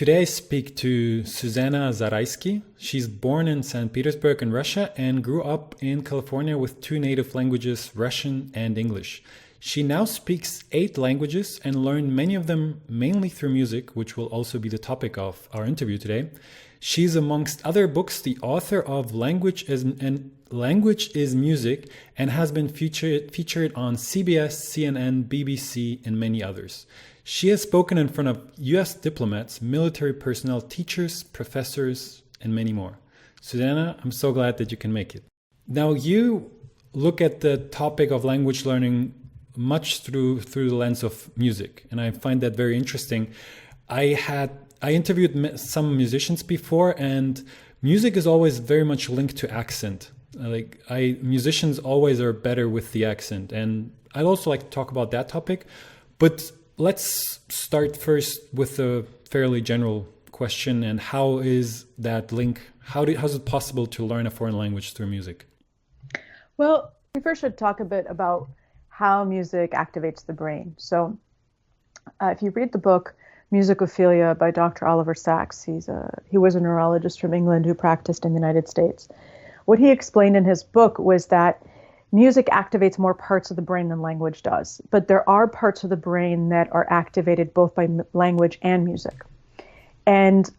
Today I speak to Susanna Zaraysky. She's born in St. Petersburg in Russia and grew up in California with two native languages, Russian and English. She now speaks 8 languages and learned many of them mainly through music, which will also be the topic of our interview today. She's, amongst other books, the author of Language is Music and has been featured on CBS, CNN, BBC, and many others. She has spoken in front of US diplomats, military personnel, teachers, professors, and many more. Susanna, I'm so glad that you can make it. Now, you look at the topic of language learning much through the lens of music, and I find that very interesting. I interviewed some musicians before, and music is always very much linked to accent. Musicians always are better with the accent, and I'd also like to talk about that topic. But let's start first with a fairly general question, and how is that link? How is it possible to learn a foreign language through music? Well, we first should talk a bit about how music activates the brain. So if you read the book Musicophilia by Dr. Oliver Sacks, he was a neurologist from England who practiced in the United States. What he explained in his book was that music activates more parts of the brain than language does, but there are parts of the brain that are activated both by language and music. And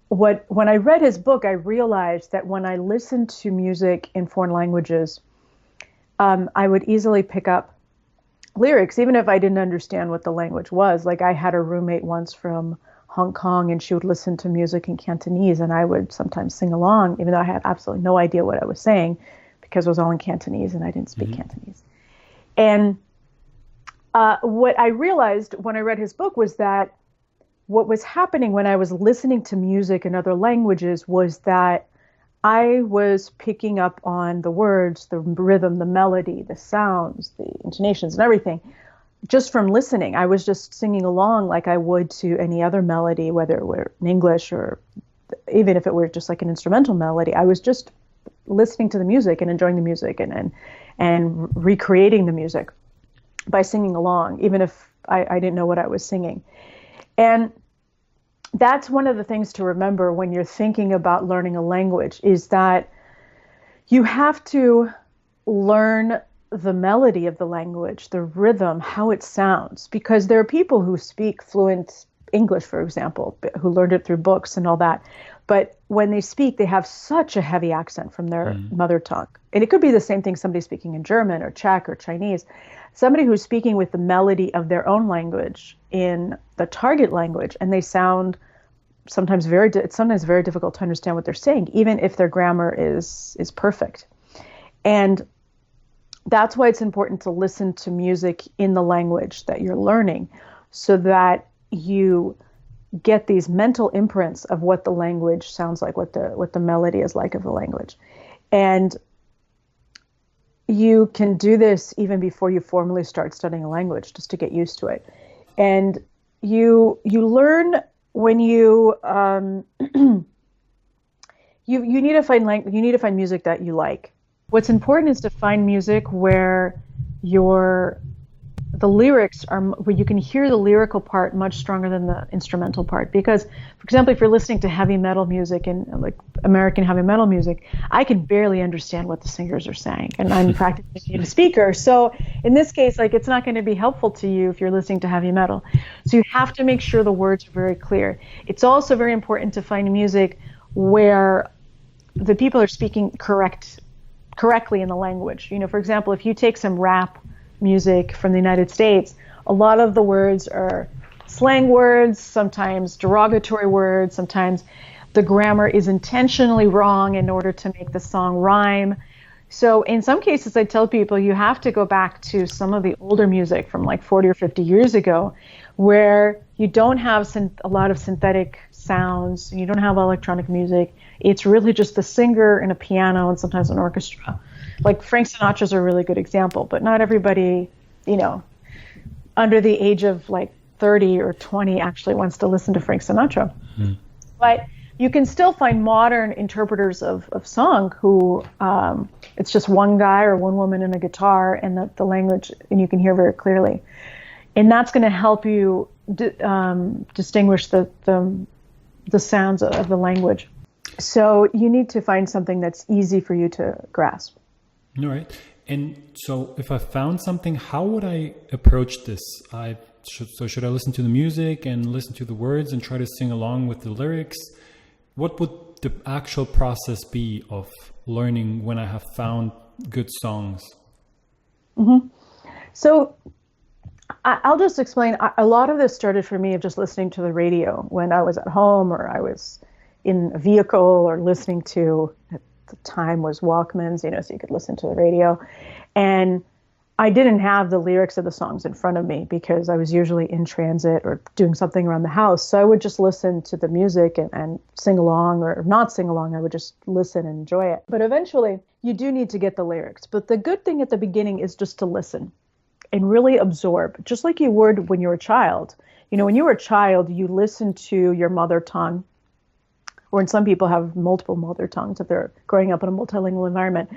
when I read his book, I realized that when I listened to music in foreign languages, I would easily pick up lyrics, even if I didn't understand what the language was. Like, I had a roommate once from Hong Kong, and she would listen to music in Cantonese, and I would sometimes sing along, even though I had absolutely no idea what I was saying, because it was all in Cantonese and I didn't speak Cantonese. And what I realized when I read his book was that what was happening when I was listening to music in other languages was that I was picking up on the words, the rhythm, the melody, the sounds, the intonations, and everything. Just from listening, I was just singing along like I would to any other melody, whether it were in English or even if it were just like an instrumental melody. I was just listening to the music and enjoying the music and recreating the music by singing along, even if I didn't know what I was singing. And that's one of the things to remember when you're thinking about learning a language, is that you have to learn the melody of the language, the rhythm, how it sounds, because there are people who speak fluent English, for example, who learned it through books and all that. But when they speak, they have such a heavy accent from their mother tongue. And it could be the same thing, somebody speaking in German or Czech or Chinese. Somebody who's speaking with the melody of their own language in the target language, and they sound sometimes it's sometimes very difficult to understand what they're saying, even if their grammar is perfect. And that's why it's important to listen to music in the language that you're learning, so that you get these mental imprints of what the language sounds like, what the melody is like of the language. And you can do this even before you formally start studying a language, just to get used to it. And you learn when you you need to find music that you like. What's important is to find music where the lyrics are, where you can hear the lyrical part much stronger than the instrumental part. Because, for example, if you're listening to heavy metal music and like American heavy metal music, I can barely understand what the singers are saying, and I'm practically a native speaker. So in this case, like, it's not going to be helpful to you if you're listening to heavy metal. So you have to make sure the words are very clear. It's also very important to find music where the people are speaking correctly in the language. You know, for example, if you take some rap music from the United States, a lot of the words are slang words, sometimes derogatory words, sometimes the grammar is intentionally wrong in order to make the song rhyme. So in some cases, I tell people you have to go back to some of the older music from like 40 or 50 years ago, where you don't have a lot of synthetic sounds, you don't have electronic music. It's really just the singer and a piano and sometimes an orchestra. Like Frank Sinatra's a really good example, but not everybody, you know, under the age of like 30 or 20 actually wants to listen to Frank Sinatra. Mm. But you can still find modern interpreters of song who it's just one guy or one woman and a guitar, and the language, and you can hear very clearly. And that's going to help you distinguish the the sounds of the language. So you need to find something that's easy for you to grasp. All right. And so if I found something, how would I approach this? Should I listen to the music and listen to the words and try to sing along with the lyrics? What would the actual process be of learning when I have found good songs? Mm-hmm. So I'll just explain. A lot of this started for me of just listening to the radio when I was at home or I was in a vehicle or listening to, at the time was Walkmans, so you could listen to the radio. And I didn't have the lyrics of the songs in front of me because I was usually in transit or doing something around the house. So I would just listen to the music and sing along, or not sing along. I would just listen and enjoy it. But eventually you do need to get the lyrics. But the good thing at the beginning is just to listen and really absorb, just like you would when you were a child. When you were a child, you listen to your mother tongue, or some people have multiple mother tongues if they're growing up in a multilingual environment.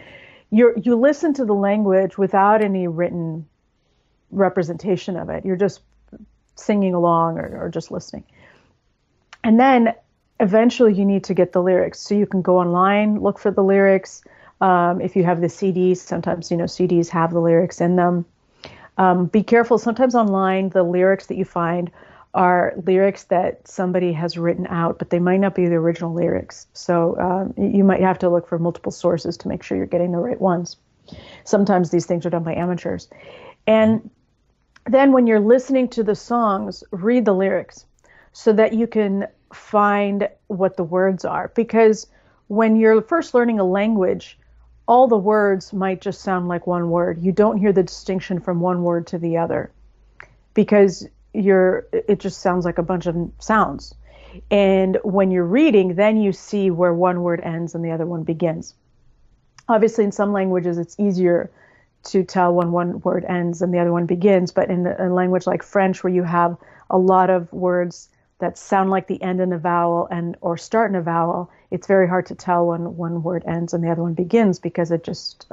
You listen to the language without any written representation of it. You're just singing along or just listening. And then eventually you need to get the lyrics. So you can go online, look for the lyrics. If you have the CDs, sometimes, CDs have the lyrics in them. Be careful. Sometimes online, the lyrics that you find are lyrics that somebody has written out, but they might not be the original lyrics. So you might have to look for multiple sources to make sure you're getting the right ones. Sometimes these things are done by amateurs. And then when you're listening to the songs, read the lyrics so that you can find what the words are. Because when you're first learning a language, all the words might just sound like one word. You don't hear the distinction from one word to the other because it just sounds like a bunch of sounds. And when you're reading, then you see where one word ends and the other one begins. Obviously, in some languages, it's easier to tell when one word ends and the other one begins. But in a language like French, where you have a lot of words that sound like the end in a vowel or start in a vowel, it's very hard to tell when one word ends and the other one begins because it just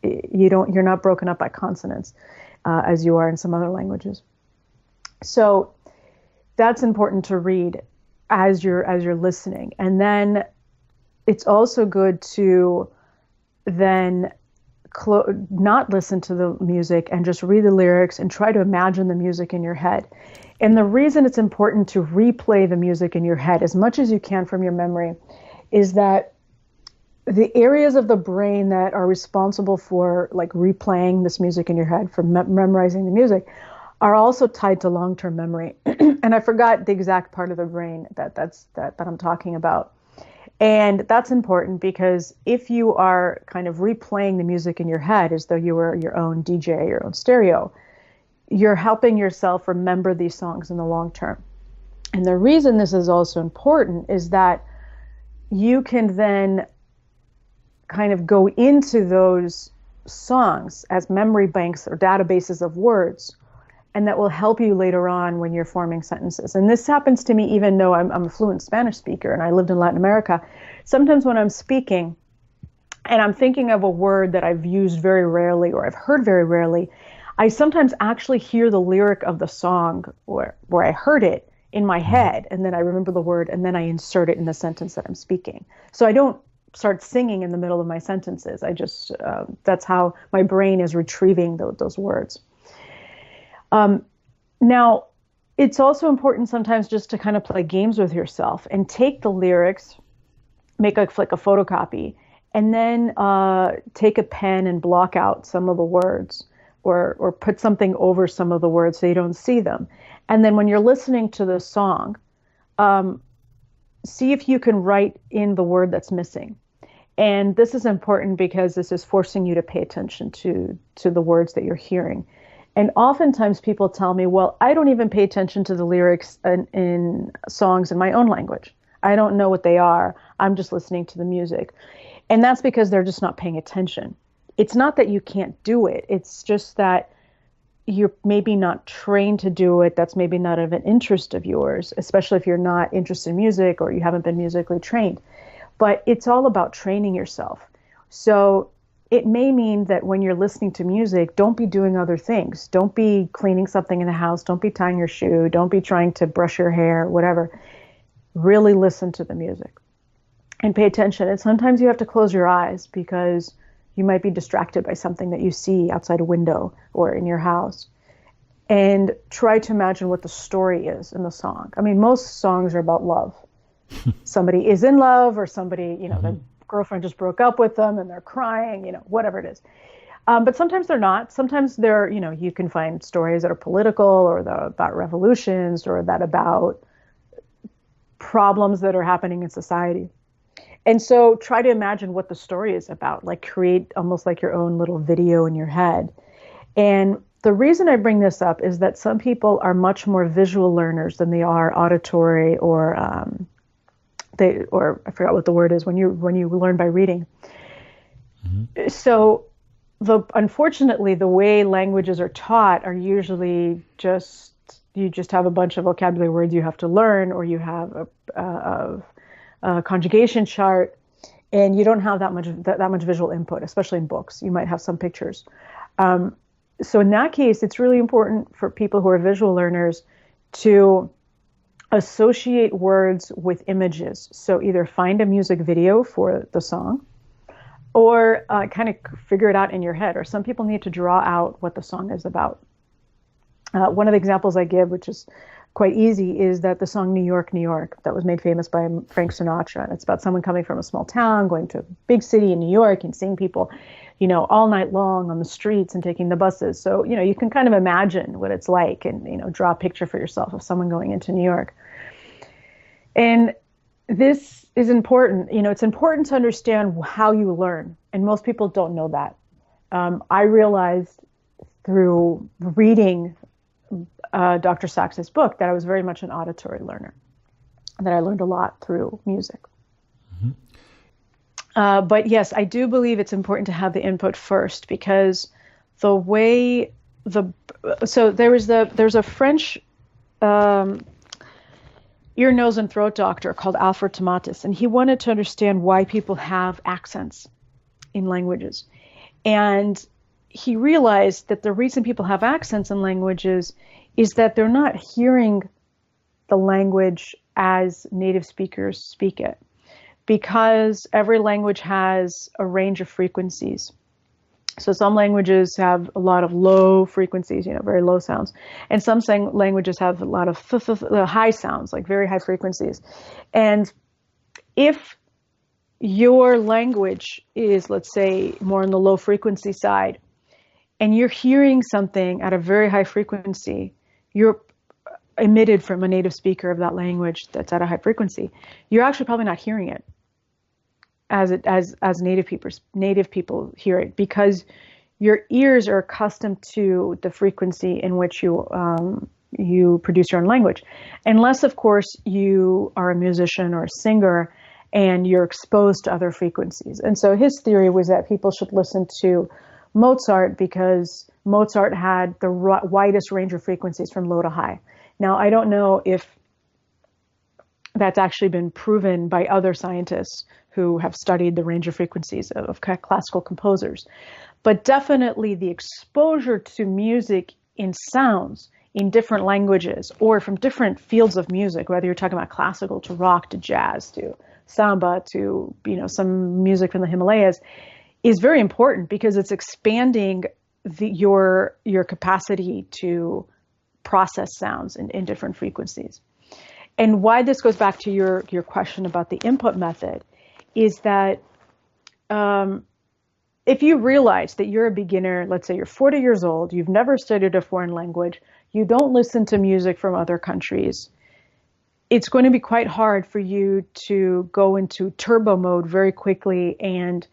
you're not broken up by consonants as you are in some other languages. So that's important to read as you're listening. And then it's also good to then not listen to the music and just read the lyrics and try to imagine the music in your head. And the reason it's important to replay the music in your head as much as you can from your memory is that the areas of the brain that are responsible for like replaying this music in your head, for memorizing the music, are also tied to long-term memory. And I forgot the exact part of the brain that I'm talking about. And that's important because if you are kind of replaying the music in your head as though you were your own DJ, your own stereo, you're helping yourself remember these songs in the long term. And the reason this is also important is that you can then kind of go into those songs as memory banks or databases of words, and that will help you later on when you're forming sentences. And this happens to me even though I'm a fluent Spanish speaker and I lived in Latin America. Sometimes when I'm speaking and I'm thinking of a word that I've used very rarely or I've heard very rarely, I sometimes actually hear the lyric of the song where I heard it in my head, and then I remember the word, and then I insert it in the sentence that I'm speaking. So I don't start singing in the middle of my sentences. I just, that's how my brain is retrieving those words. Now, it's also important sometimes just to kind of play games with yourself and take the lyrics, make a photocopy, and then take a pen and block out some of the words or put something over some of the words so you don't see them. And then when you're listening to the song, see if you can write in the word that's missing. And this is important because this is forcing you to pay attention to the words that you're hearing. And oftentimes people tell me, well, I don't even pay attention to the lyrics in songs in my own language. I don't know what they are. I'm just listening to the music. And that's because they're just not paying attention. It's not that you can't do it. It's just that you're maybe not trained to do it. That's maybe not of an interest of yours, especially if you're not interested in music or you haven't been musically trained. But it's all about training yourself. So it may mean that when you're listening to music, don't be doing other things. Don't be cleaning something in the house. Don't be tying your shoe. Don't be trying to brush your hair, whatever. really listen to the music and pay attention. And sometimes you have to close your eyes because you might be distracted by something that you see outside a window or in your house. And try to imagine what the story is in the song. I mean, most songs are about love. Somebody is in love, or somebody, their girlfriend just broke up with them and they're crying, whatever it is. But sometimes they're not. Sometimes they're, you can find stories that are political, or about revolutions, or that about problems that are happening in society. And so try to imagine what the story is about, like create almost like your own little video in your head. And the reason I bring this up is that some people are much more visual learners than they are auditory, or I forgot what the word is when you learn by reading. Mm-hmm. So unfortunately, the way languages are taught are usually you just have a bunch of vocabulary words you have to learn, or you have a conjugation chart, and you don't have that much visual input, especially in books. You might have some pictures. So in that case, it's really important for people who are visual learners to associate words with images. So either find a music video for the song, or kind of figure it out in your head. Or some people need to draw out what the song is about. One of the examples I give, which is quite easy, is that the song New York, New York, that was made famous by Frank Sinatra. And it's about someone coming from a small town, going to a big city in New York and seeing people, all night long on the streets and taking the buses. So, you can kind of imagine what it's like and, draw a picture for yourself of someone going into New York. And this is important. It's important to understand how you learn. And most people don't know that. I realized through reading Dr. Sax's book that I was very much an auditory learner, that I learned a lot through music. Mm-hmm. But yes, I do believe it's important to have the input first, because there's a French ear, nose, and throat doctor called Alfred Tomatis, and he wanted to understand why people have accents in languages. And he realized that the reason people have accents in languages is that they're not hearing the language as native speakers speak it, because every language has a range of frequencies. So some languages have a lot of low frequencies, very low sounds. And some languages have a lot of high sounds, like very high frequencies. And if your language is, let's say, more on the low frequency side, and you're hearing something at a very high frequency, you're emitted from a native speaker of that language that's at a high frequency, you're actually probably not hearing it as native people hear it, because your ears are accustomed to the frequency in which you produce your own language, unless of course you are a musician or a singer and you're exposed to other frequencies. And so his theory was that people should listen to Mozart because Mozart had the widest range of frequencies from low to high. Now, I don't know if that's actually been proven by other scientists who have studied the range of frequencies of classical composers. But definitely the exposure to music in sounds in different languages or from different fields of music, whether you're talking about classical to rock to jazz to samba to, some music from the Himalayas, is very important, because it's expanding your capacity to process sounds in different frequencies. And why this goes back to your question about the input method is that if you realize that you're a beginner, let's say you're 40 years old, you've never studied a foreign language, you don't listen to music from other countries, it's going to be quite hard for you to go into turbo mode very quickly and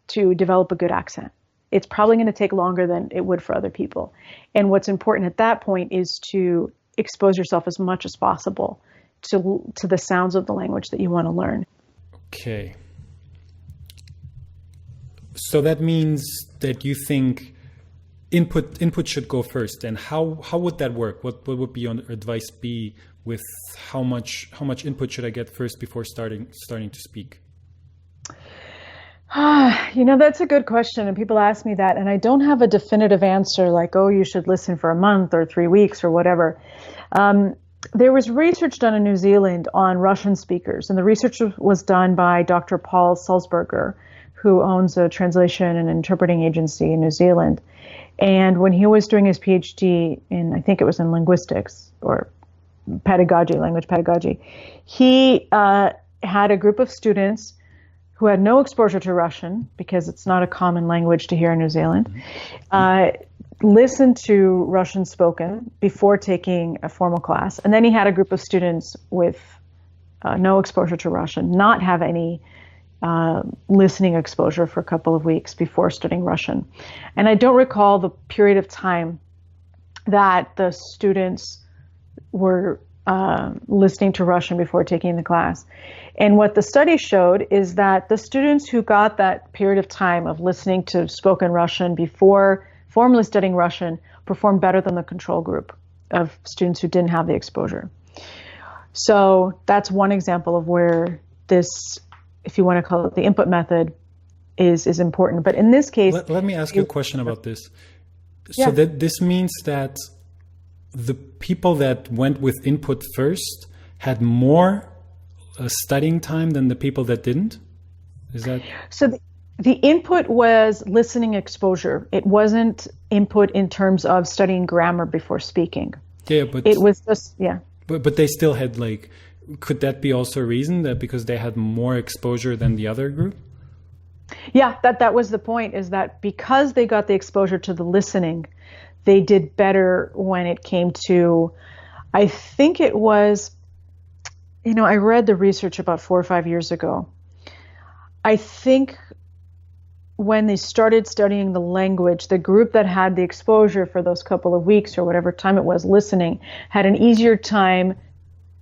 to develop a good accent. It's probably going to take longer than it would for other people. And what's important at that point is to expose yourself as much as possible to the sounds of the language that you want to learn. Okay. So that means that you think input should go first. And how would that work? What would be your advice be with how much input should I get first before starting to speak? That's a good question. And people ask me that, and I don't have a definitive answer like, oh, you should listen for a month or 3 weeks or whatever. there was research done in New Zealand on Russian speakers, and the research was done by Dr. Paul Sulzberger, who owns a translation and interpreting agency in New Zealand. And when he was doing his PhD in, I think it was in linguistics or pedagogy, language pedagogy, he had a group of students who had no exposure to Russian, because it's not a common language to hear in New Zealand, listen to Russian spoken before taking a formal class. And then he had a group of students with no exposure to Russian, not have any listening exposure for a couple of weeks before studying Russian. And I don't recall the period of time that the students were listening to Russian before taking the class. And what the study showed is that the students who got that period of time of listening to spoken Russian before formally studying Russian performed better than the control group of students who didn't have the exposure. So that's one example of where this, if you want to call it the input method, is important. But in this case... Let me ask you a question about this. So that this means that the people that went with input first had more studying time than the people that didn't? Is that... So the input was listening exposure. It wasn't input in terms of studying grammar before speaking. Yeah, but... It was just, But they still had, like... Could that be also a reason, that because they had more exposure than the other group? Yeah, that was the point, is that because they got the exposure to the listening, they did better when it came to, I think it was, I read the research about 4 or 5 years ago. I think when they started studying the language, the group that had the exposure for those couple of weeks or whatever time it was listening had an easier time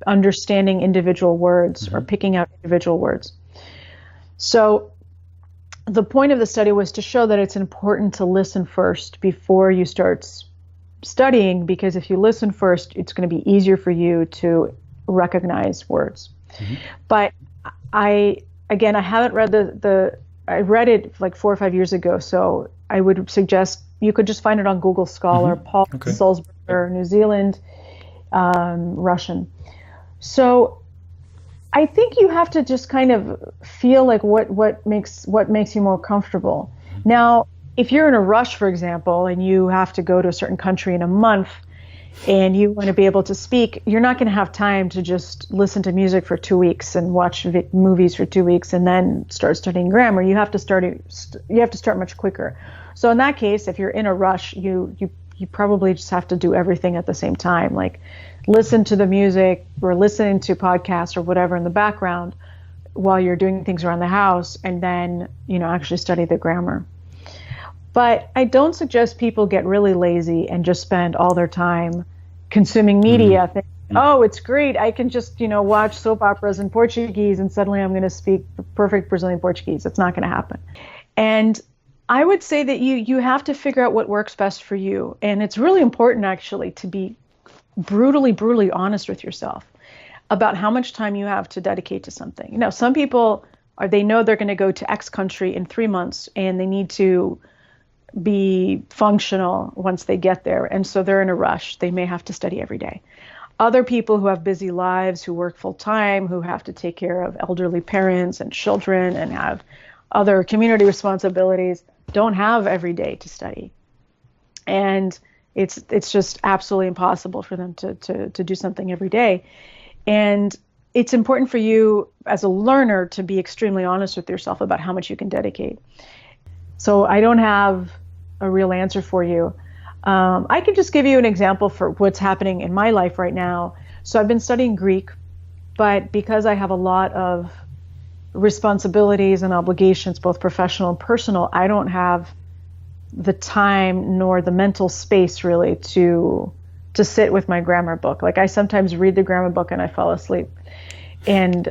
understanding individual words or picking out individual words. So the point of the study was to show that it's important to listen first before you start studying, because if you listen first, it's going to be easier for you to recognize words. But I haven't read I read it like 4 or 5 years ago, so I would suggest you could just find it on Google Scholar, Paul Sulzberger, New Zealand, Russian. So I think you have to just kind of feel like what makes you more comfortable. Now, if you're in a rush, for example, and you have to go to a certain country in a month and you want to be able to speak, you're not going to have time to just listen to music for 2 weeks and watch movies for 2 weeks and then start studying grammar. You have to start much quicker. So in that case, if you're in a rush, you probably just have to do everything at the same time, like listen to the music or listening to podcasts or whatever in the background while you're doing things around the house, and then, actually study the grammar. But I don't suggest people get really lazy and just spend all their time consuming media. Thinking, oh, it's great, I can just, watch soap operas in Portuguese and suddenly I'm going to speak perfect Brazilian Portuguese. It's not going to happen. And I would say that you have to figure out what works best for you. And it's really important, actually, to be brutally honest with yourself about how much time you have to dedicate to something. Some people they know they're going to go to X country in 3 months and they need to be functional once they get there. And so they're in a rush. They may have to study every day. Other people who have busy lives, who work full time, who have to take care of elderly parents and children and have other community responsibilities, don't have every day to study. And it's just absolutely impossible for them to do something every day. And it's important for you as a learner to be extremely honest with yourself about how much you can dedicate. So I don't have a real answer for you. I can just give you an example for what's happening in my life right now. So I've been studying Greek, but because I have a lot of responsibilities and obligations, both professional and personal, I don't have the time nor the mental space really to sit with my grammar book. Like I sometimes read the grammar book and I fall asleep. And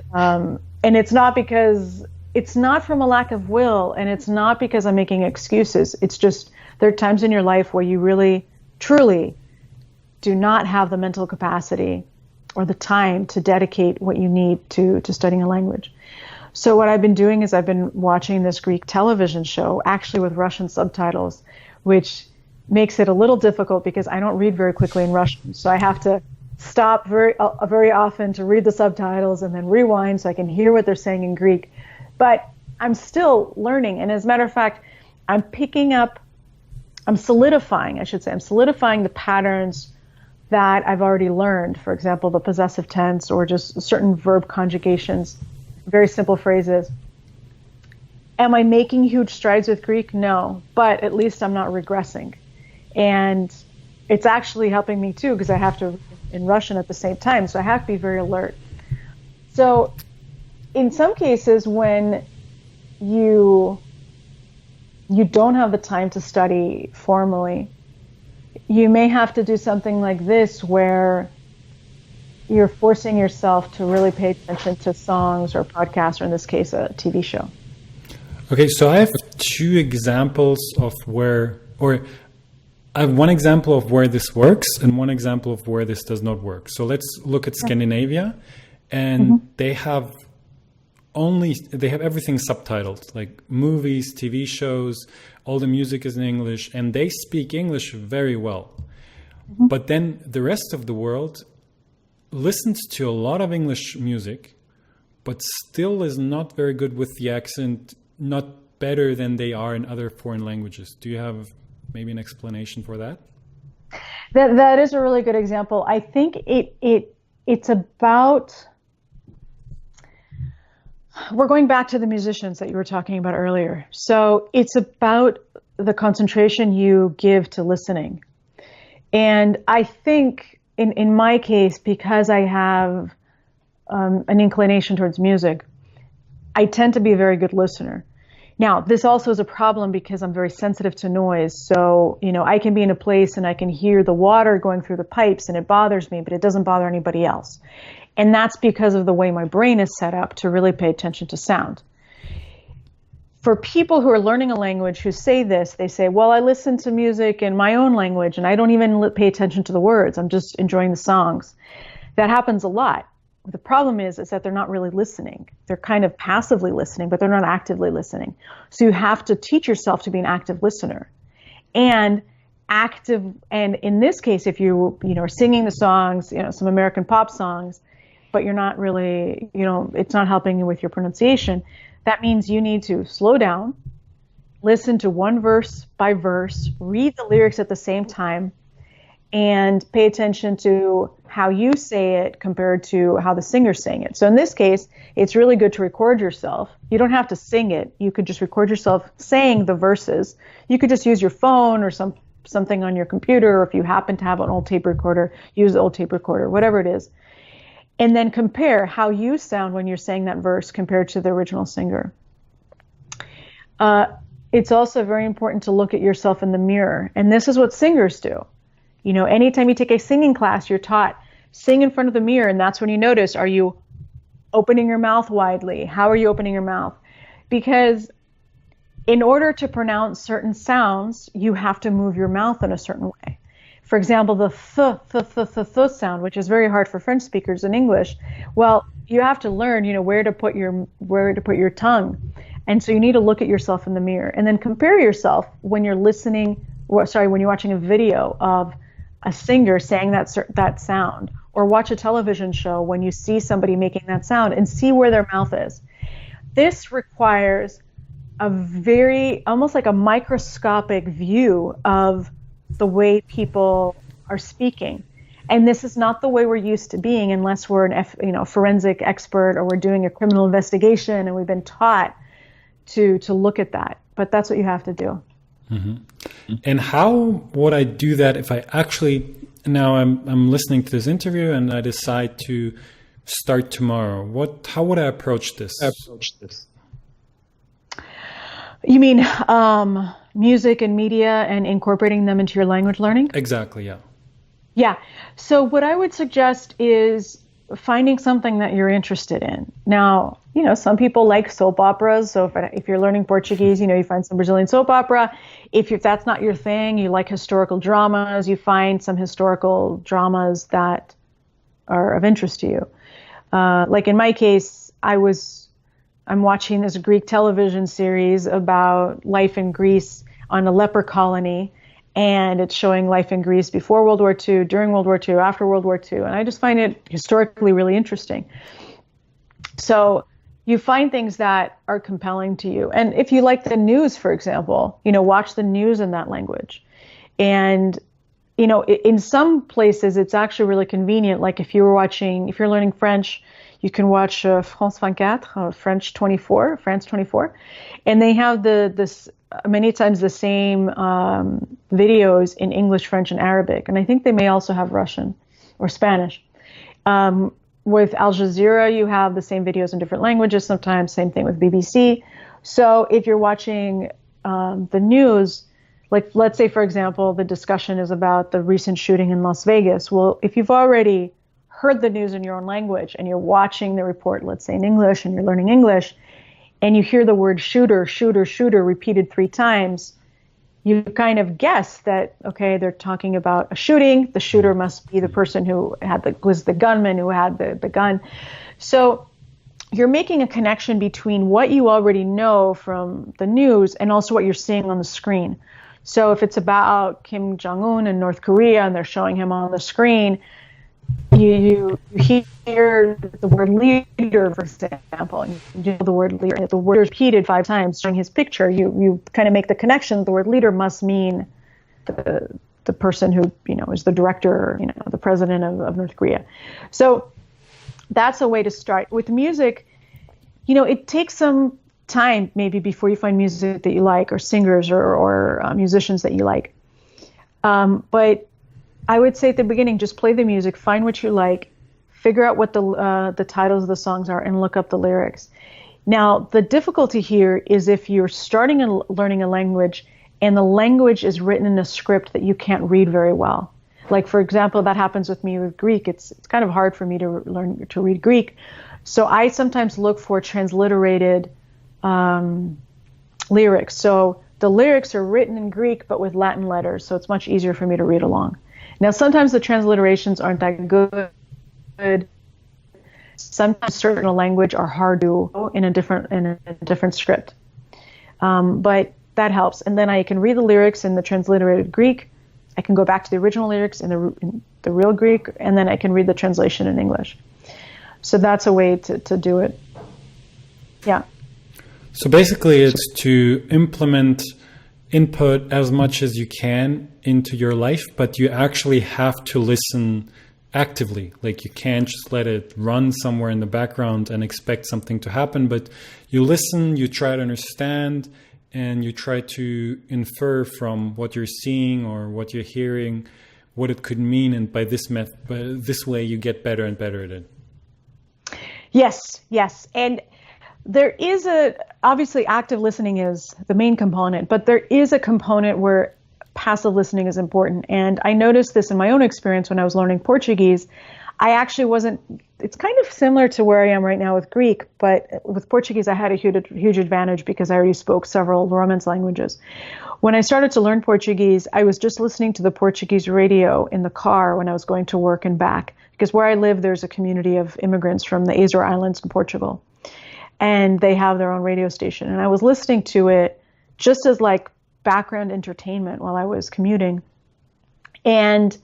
it's not from a lack of will, and it's not because I'm making excuses. It's just there are times in your life where you really, truly do not have the mental capacity or the time to dedicate what you need to studying a language. So what I've been doing is I've been watching this Greek television show, actually with Russian subtitles, which makes it a little difficult because I don't read very quickly in Russian. So I have to stop very often to read the subtitles and then rewind so I can hear what they're saying in Greek. But I'm still learning. And as a matter of fact, I'm solidifying the patterns that I've already learned. For example, the possessive tense or just certain verb conjugations, very simple phrases. Am I making huge strides with Greek? No, but at least I'm not regressing. And it's actually helping me too, because I have to in Russian at the same time, so I have to be very alert. So in some cases when you don't have the time to study formally, you may have to do something like this where you're forcing yourself to really pay attention to songs or podcasts, or in this case, a TV show. Okay, so I have two examples of I have one example of where this works and one example of where this does not work. So let's look at Scandinavia, and they have everything subtitled, like movies, TV shows, all the music is in English, and they speak English very well. But then the rest of the world listens to a lot of English music, but still is not very good with the accent, not better than they are in other foreign languages. Do you have maybe an explanation for that? That is a really good example. I think it's about, we're going back to the musicians that you were talking about earlier. So it's about the concentration you give to listening. And I think in my case, because I have an inclination towards music, I tend to be a very good listener. Now, this also is a problem because I'm very sensitive to noise. So, I can be in a place and I can hear the water going through the pipes and it bothers me, but it doesn't bother anybody else. And that's because of the way my brain is set up to really pay attention to sound. For people who are learning a language who say this, they say, well, I listen to music in my own language and I don't even pay attention to the words. I'm just enjoying the songs. That happens a lot. The problem is that they're not really listening. They're kind of passively listening, but they're not actively listening. So you have to teach yourself to be an active listener. And in this case, if you are singing the songs, some American pop songs, but you're not really, it's not helping you with your pronunciation, that means you need to slow down, listen to one verse by verse, read the lyrics at the same time, and pay attention to how you say it compared to how the singer's saying it. So in this case, it's really good to record yourself. You don't have to sing it. You could just record yourself saying the verses. You could just use your phone or something on your computer, or if you happen to have an old tape recorder, use the old tape recorder, whatever it is. And then compare how you sound when you're saying that verse compared to the original singer. It's also very important to look at yourself in the mirror. And this is what singers do. Anytime you take a singing class, you're taught sing in front of the mirror, and that's when you notice, are you opening your mouth widely? How are you opening your mouth? Because in order to pronounce certain sounds, you have to move your mouth in a certain way. For example, the th sound, which is very hard for French speakers in English. Well, you have to learn, where to put your tongue. And so you need to look at yourself in the mirror and then compare yourself when you're when you're watching a video of a singer saying that sound, or watch a television show when you see somebody making that sound and see where their mouth is. This requires almost like a microscopic view of the way people are speaking. And this is not the way we're used to being unless we're a forensic expert or we're doing a criminal investigation and we've been taught to look at that. But that's what you have to do. Mm-hmm. And how would I do that if I actually, now I'm listening to this interview and I decide to start tomorrow? How would I approach this? You mean music and media and incorporating them into your language learning? Exactly, yeah. Yeah. So what I would suggest is finding something that you're interested in. Now, some people like soap operas. So if you're learning Portuguese, you find some Brazilian soap opera. If that's not your thing, you like historical dramas, you find some historical dramas that are of interest to you. Like in my case, I'm watching this Greek television series about life in Greece on a leper colony. and it's showing life in Greece before World War II, during World War II, after World War II, and I just find it historically really interesting. So you find things that are compelling to you. And if you like the news, for example, watch the news in that language. And, in some places, it's actually really convenient. Like if you're learning French, you can watch France 24, France 24. And they have many times the same videos in English, French, and Arabic. And I think they may also have Russian or Spanish. With Al Jazeera, you have the same videos in different languages sometimes, same thing with BBC. So if you're watching the news, like let's say, for example, the discussion is about the recent shooting in Las Vegas. Well, if you've already heard the news in your own language and you're watching the report, let's say in English, and you're learning English, and you hear the word shooter, shooter, shooter repeated 3 times, you kind of guess that, okay, they're talking about a shooting. The shooter must be the person who was the gunman who had the gun. So you're making a connection between what you already know from the news and also what you're seeing on the screen. So if it's about Kim Jong-un in North Korea and they're showing him on the screen, you hear the word leader, for example, and you know the word leader. The word is repeated 5 times during his picture. You kind of make the connection. The word leader must mean the person who is the director, the president of North Korea. So that's a way to start. With music, it takes some time maybe before you find music that you like, or singers or musicians that you like. But I would say at the beginning, just play the music, find what you like, figure out what the titles of the songs are, and look up the lyrics. Now, the difficulty here is if you're starting and learning a language and the language is written in a script that you can't read very well. Like, for example, that happens with me with Greek. It's kind of hard for me to learn to read Greek. So I sometimes look for transliterated lyrics. So the lyrics are written in Greek but with Latin letters, so it's much easier for me to read along. Now, sometimes the transliterations aren't that good. Sometimes certain language are hard to do in a different script. But that helps. And then I can read the lyrics in the transliterated Greek. I can go back to the original lyrics in the real Greek, and then I can read the translation in English. So that's a way to do it. Yeah. So basically it's to implement input as much as you can into your life, but you actually have to listen actively. Like, you can't just let it run somewhere in the background and expect something to happen, but you listen, you try to understand, and you try to infer from what you're seeing or what you're hearing what it could mean, and by this way you get better and better at it. Yes. And there is obviously active listening is the main component, but there is a component where passive listening is important. And I noticed this in my own experience when I was learning Portuguese. It's kind of similar to where I am right now with Greek, but with Portuguese, I had a huge advantage because I already spoke several Romance languages. When I started to learn Portuguese, I was just listening to the Portuguese radio in the car when I was going to work and back, because where I live, there's a community of immigrants from the Azores Islands in Portugal, and they have their own radio station. And I was listening to it just as like background entertainment while I was commuting. And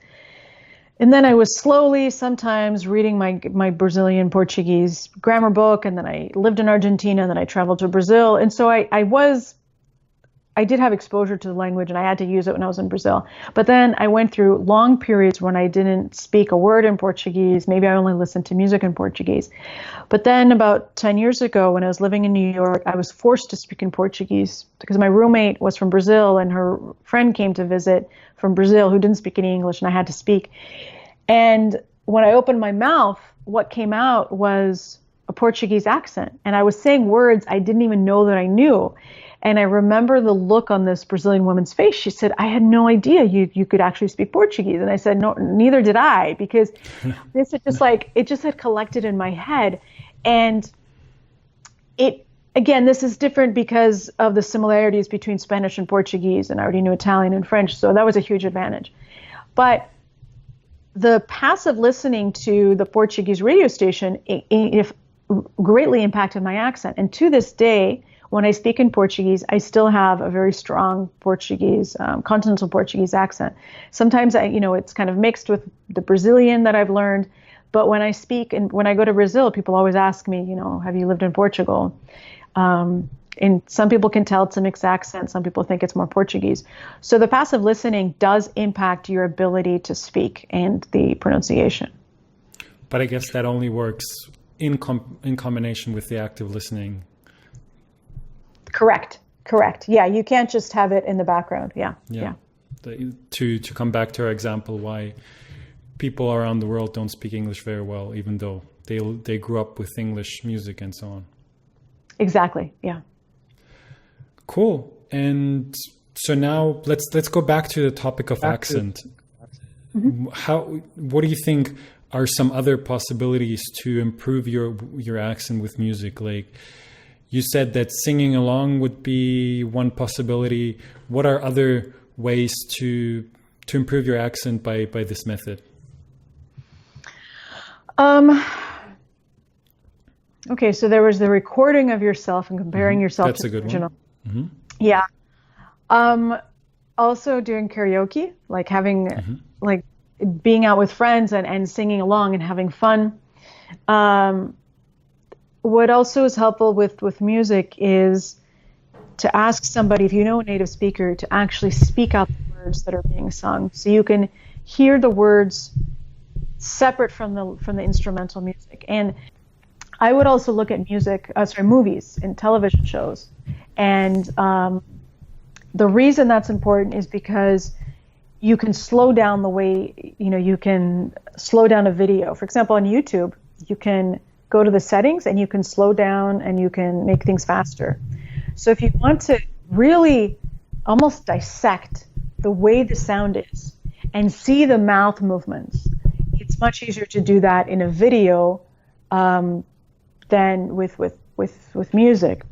then I was slowly sometimes reading my Brazilian Portuguese grammar book, and then I lived in Argentina, and then I traveled to Brazil. And so I did have exposure to the language, and I had to use it when I was in Brazil. But then I went through long periods when I didn't speak a word in Portuguese. Maybe I only listened to music in Portuguese. But then about 10 years ago, when I was living in New York, I was forced to speak in Portuguese because my roommate was from Brazil, and her friend came to visit from Brazil who didn't speak any English, and I had to speak. And when I opened my mouth, what came out was a Portuguese accent. And I was saying words I didn't even know that I knew. And I remember the look on this Brazilian woman's face. She said, "I had no idea you could actually speak Portuguese." And I said, "No, neither did I," because this is just like, it just had collected in my head. And this is different because of the similarities between Spanish and Portuguese, and I already knew Italian and French, so that was a huge advantage. But the passive listening to the Portuguese radio station, it greatly impacted my accent. And to this day, when I speak in Portuguese, I still have a very strong Portuguese, continental Portuguese accent. Sometimes it's kind of mixed with the Brazilian that I've learned. But when I speak and when I go to Brazil, people always ask me, have you lived in Portugal? And some people can tell it's a mixed accent. Some people think it's more Portuguese. So the passive listening does impact your ability to speak and the pronunciation. But I guess that only works in combination with the active listening. Correct. Yeah, you can't just have it in the background. Yeah. To come back to our example, why people around the world don't speak English very well, even though they grew up with English music and so on. Exactly. Yeah. Cool. And so now let's go back to the topic of accent. What do you think are some other possibilities to improve your accent with music? Like you said that singing along would be one possibility. What are other ways to improve your accent by this method? Okay, so there was the recording of yourself and comparing yourself That's to a good the original. one. Mm-hmm. Yeah. Also doing karaoke, like having like being out with friends and singing along and having fun. What also is helpful with music is to ask somebody, if you know a native speaker, to actually speak out the words that are being sung, so you can hear the words separate from the instrumental music. And I would also look at movies and television shows. And the reason that's important is because you can slow down the way, you can slow down a video. For example, on YouTube, you can go to the settings and you can slow down and you can make things faster. So if you want to really almost dissect the way the sound is and see the mouth movements, it's much easier to do that in a video than with music,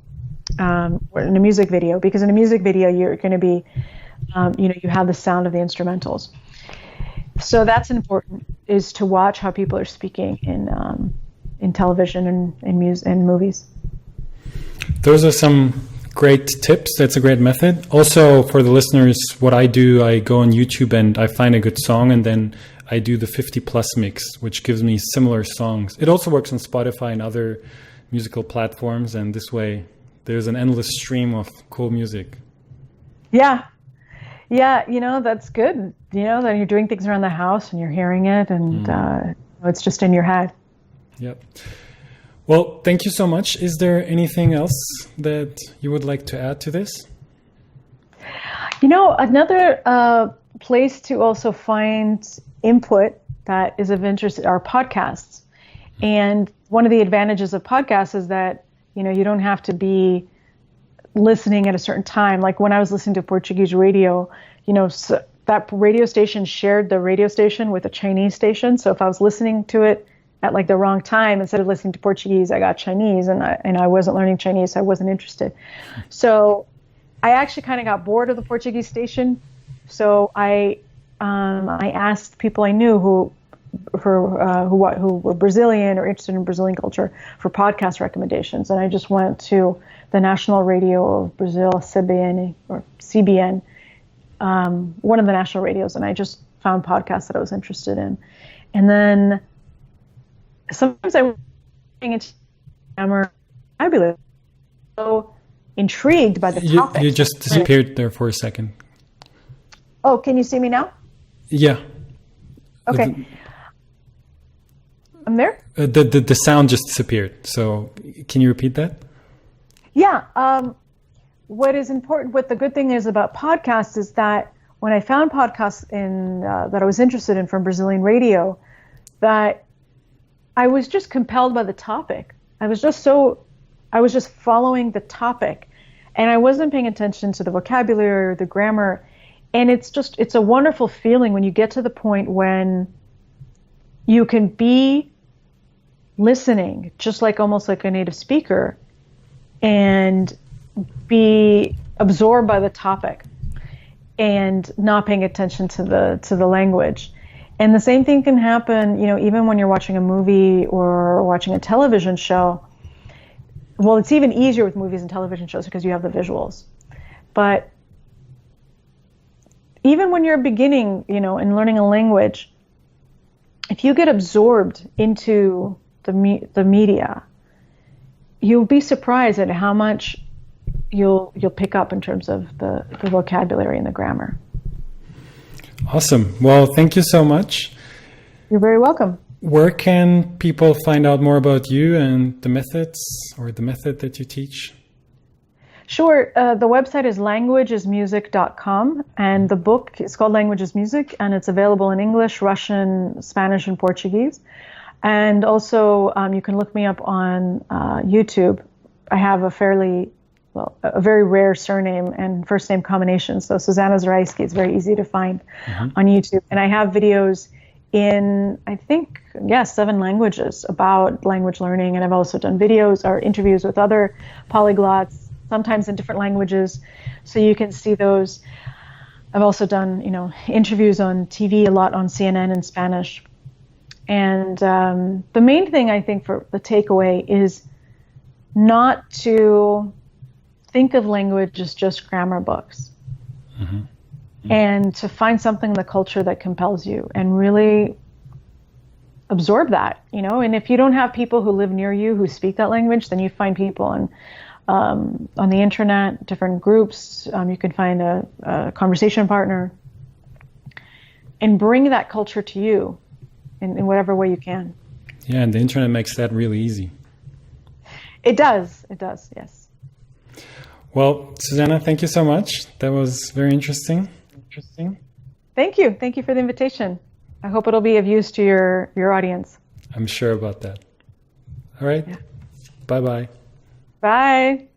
or in a music video, because in a music video you're going to be, you have the sound of the instrumentals. So that's important, is to watch how people are speaking in television and in music and movies. Those are some great tips. That's a great method. Also, for the listeners, what I do, I go on YouTube and I find a good song, and then I do the 50+ mix, which gives me similar songs. It also works on Spotify and other musical platforms, and this way there's an endless stream of cool music. Yeah, that's good. That you're doing things around the house and you're hearing it, and it's just in your head. Yep. Well, thank you so much. Is there anything else that you would like to add to this? Another place to also find input that is of interest are podcasts. And one of the advantages of podcasts is that, you don't have to be listening at a certain time. Like when I was listening to Portuguese radio, so that radio station shared the radio station with a Chinese station. So if I was listening to it at like the wrong time, instead of listening to Portuguese, I got Chinese, and I wasn't learning Chinese, so I wasn't interested. So I actually kind of got bored of the Portuguese station. So I asked people I knew who were Brazilian or interested in Brazilian culture for podcast recommendations, and I just went to the National Radio of Brazil, CBN, one of the national radios, and I just found podcasts that I was interested in. And then sometimes I was into grammar, I'd be so intrigued by the topic. You just disappeared there for a second. Oh, can you see me now? Yeah. Okay. I'm there? The sound just disappeared. So can you repeat that? Yeah. What is important, what the good thing is about podcasts is that when I found podcasts that I was interested in from Brazilian radio, that I was just compelled by the topic. I was just following the topic, and I wasn't paying attention to the vocabulary or the grammar. And it's a wonderful feeling when you get to the point when you can be listening, just like almost like a native speaker, and be absorbed by the topic and not paying attention to the language. And the same thing can happen, even when you're watching a movie or watching a television show. well, it's even easier with movies and television shows because you have the visuals. But even when you're beginning, in learning a language, if you get absorbed into the media, you'll be surprised at how much you'll pick up in terms of the vocabulary and the grammar. Awesome. Well, thank you so much. You're very welcome. Where can people find out more about you and the methods or the method that you teach? Sure. The website is languagesmusic.com, and the book is called Language is Music, and it's available in English, Russian, Spanish, and Portuguese. And also, you can look me up on YouTube. I have a very rare surname and first name combination. So Susanna Zaraysky is very easy to find on YouTube. And I have videos in, I think, 7 languages about language learning. And I've also done videos or interviews with other polyglots, sometimes in different languages. So you can see those. I've also done, interviews on TV a lot on CNN in Spanish. And the main thing I think for the takeaway is not to think of language as just grammar books, and to find something in the culture that compels you and really absorb that, And if you don't have people who live near you who speak that language, then you find people on the internet, different groups. You can find a conversation partner and bring that culture to you in whatever way you can. Yeah, and the internet makes that really easy. It does, yes. Well, Susanna, thank you so much. That was very interesting. Thank you for the invitation. I hope it'll be of use to your audience. I'm sure about that. All right. Yeah. Bye-bye. Bye.